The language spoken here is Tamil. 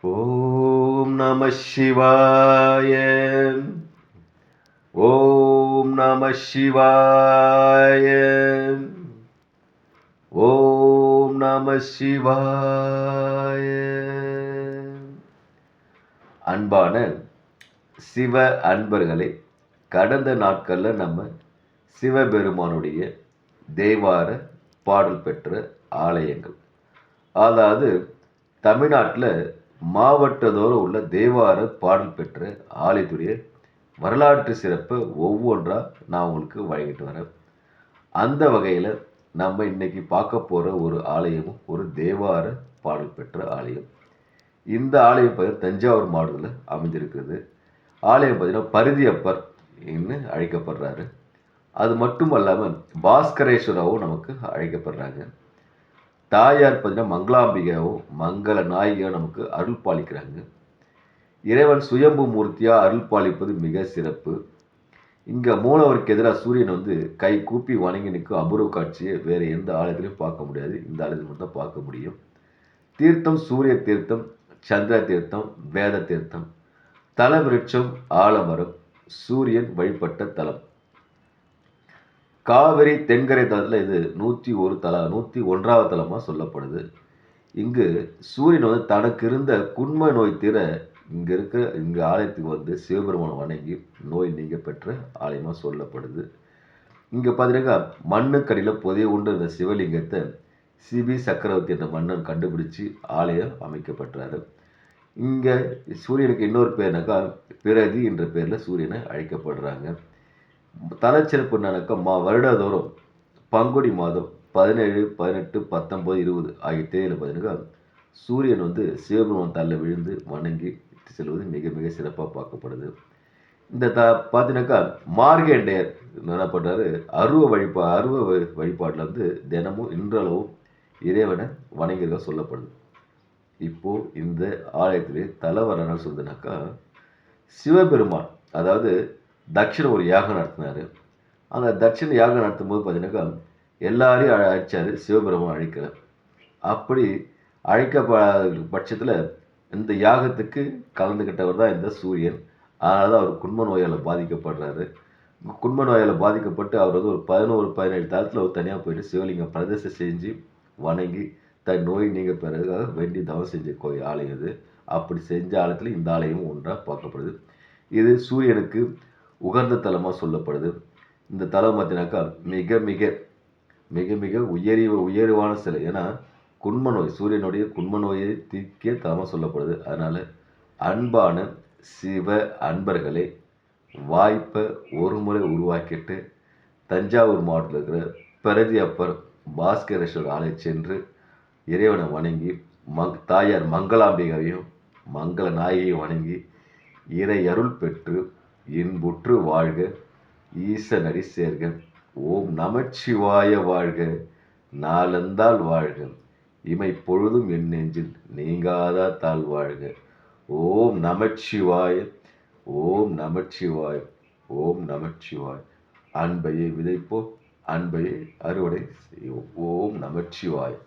ஓம் நம சிவாய. ஓம் நம சிவாய. ஓம் நம சிவாய. அன்பான சிவ அன்பர்களே, கடந்த நாட்களில் நம்ம சிவபெருமானுடைய தேவார பாடல் பெற்ற ஆலயங்கள், அதாவது தமிழ்நாட்டில் மாவட்டத்தோறும் உள்ள தேவார பாடல் பெற்ற ஆலயத்துடைய வரலாற்று சிறப்பை ஒவ்வொன்றாக நான் உங்களுக்கு வழங்கிட்டு வரேன். அந்த வகையில் நம்ம இன்னைக்கு பார்க்க போகிற ஒரு ஆலயமும் ஒரு தேவார பாடல் பெற்ற ஆலயம். இந்த ஆலயம் பார்த்தீங்கன்னா தஞ்சாவூர் மாவட்டத்தில் அமைஞ்சிருக்குது. ஆலயம் பார்த்தீங்கன்னா பருதியப்பர் என்று அழைக்கப்படுறாரு. அது மட்டும் அல்லாமல் பாஸ்கரேஸ்வராவும் நமக்கு அழைக்கப்படுறாங்க. தாயார் பார்த்தீங்கன்னா மங்களாம்பிகாவும் மங்கள நாயகியும் நமக்கு அருள் பாலிக்கிறாங்க. இறைவன் சுயம்பு மூர்த்தியாக அருள் பாலிப்பது மிக சிறப்பு. இங்கே மூலவருக்கு எதிராக சூரியன் கை கூப்பி வணங்கி நிற்கும் அபூர்வ காட்சியை வேறு எந்த ஆலயத்திலையும் பார்க்க முடியாது. இந்த ஆலயத்தில் மட்டும் தான் பார்க்க முடியும். தீர்த்தம் சூரிய தீர்த்தம், சந்திர தீர்த்தம், வேத தீர்த்தம், தல விருட்சம் ஆலமரம், சூரியன் வழிபட்ட தலம். காவிரி தென்கரை தலத்தில் இது 101வது தலமாக சொல்லப்படுது. இங்கு சூரியன் தனக்கு இருந்த குண்ம நோய் தீர இங்கே ஆலயத்துக்கு சிவபெருமானை வணங்கி நோய் நீங்க பெற்ற ஆலயமாக சொல்லப்படுது. இங்கே பார்த்தீங்கன்னா மண்ணுக்கடியில் புதைய உண்டு இருந்த சிவலிங்கத்தை சிபி சக்கரவர்த்தி என்ற மன்னன் கண்டுபிடிச்சு ஆலயம் அமைக்கப்பட்டாரு. இங்கே சூரியனுக்கு இன்னொரு பேர்னாக்கா பிரதி என்ற பேரில் சூரியனை அழைக்கப்படுறாங்க. தலச்சிறப்பு என்னன்னாக்கா வருடந்தோறும் பங்குனி மாதம் 17, 18, 19, 20 ஆகிய தேதியில் பார்த்தீங்கன்னா சூரியன் சிவபெருமான் தள்ள விழுந்து வணங்கி செல்வது மிக மிக சிறப்பாக பார்க்கப்படுது. இந்த பார்த்தீங்கன்னாக்கா மார்கேண்டேயர் என்ன பண்ணுறாரு, அருவ வழிபாட்டில் தினமும் இன்றளவும் இறைவனை வணங்கியிருக்க சொல்லப்படுது. இப்போது இந்த ஆலயத்திலே தலைவரனால் சொல்லுதுனாக்கா சிவபெருமான், அதாவது தட்சிண ஒரு யாகம் நடத்தினார். அந்த தட்சிண யாகம் நடத்தும் போது பார்த்தீங்கன்னாக்கா எல்லாரையும் அழைச்சார், சிவபெருமான் அழைக்கல. அப்படி அழைக்கப்படாத பட்சத்தில் இந்த யாகத்துக்கு கலந்துக்கிட்டவர் தான் இந்த சூரியன். அதனால தான் அவர் குண்ம நோயால் பாதிக்கப்படுறாரு. குண்ம நோயால் பாதிக்கப்பட்டு அவர் ஒரு 11, 17 தளத்தில் ஒரு தனியாக போயிட்டு சிவலிங்கம் பிரதிஷ்டை செஞ்சு வணங்கி தன் நோய் நீங்க பிறகுக்காக வேண்டி தவம் செஞ்ச கோயில் ஆலயம் இது. அப்படி செஞ்ச ஆலயத்தில் இந்த ஆலயம் ஒன்றாக பார்க்கப்படுது. இது சூரியனுக்கு உகந்த தலமாக சொல்லப்படுது. இந்த தலம் பார்த்தீங்கன்னாக்கா மிக மிக மிக மிக உயர்வான சிலை. ஏன்னா குண்ம நோய், சூரியனுடைய குண்ம நோயை தீர்க்க தலமாக சொல்லப்படுது. அதனால் அன்பான சிவ அன்பர்களே, வாய்ப்பை ஒரு முறை உருவாக்கிட்டு தஞ்சாவூர் மாவட்டத்தில் இருக்கிற பிரதியப்பர் பாஸ்கரேஸ்வரர் ஆலயம் சென்று இறைவனை வணங்கி தாயார் மங்களாம்பிகையும் மங்கள நாயகியும் வணங்கி இறை அருள் பெற்று இன்புற்று வாழ்க, ஈசனடி சேர்க. ஓம் நமச்சிவாய வாழ்க, நாளந்தால் வாழ்க, இமை பொழுதும் என் நெஞ்சில் நீங்காதா தாழ் வாழ்க. ஓம் நமச்சிவாய, ஓம் நமச்சிவாய, ஓம் நமச்சிவாய். அன்பையை விதைப்போம், அன்பையை அறுவடை செய்வோம். ஓம் நமச்சிவாய்.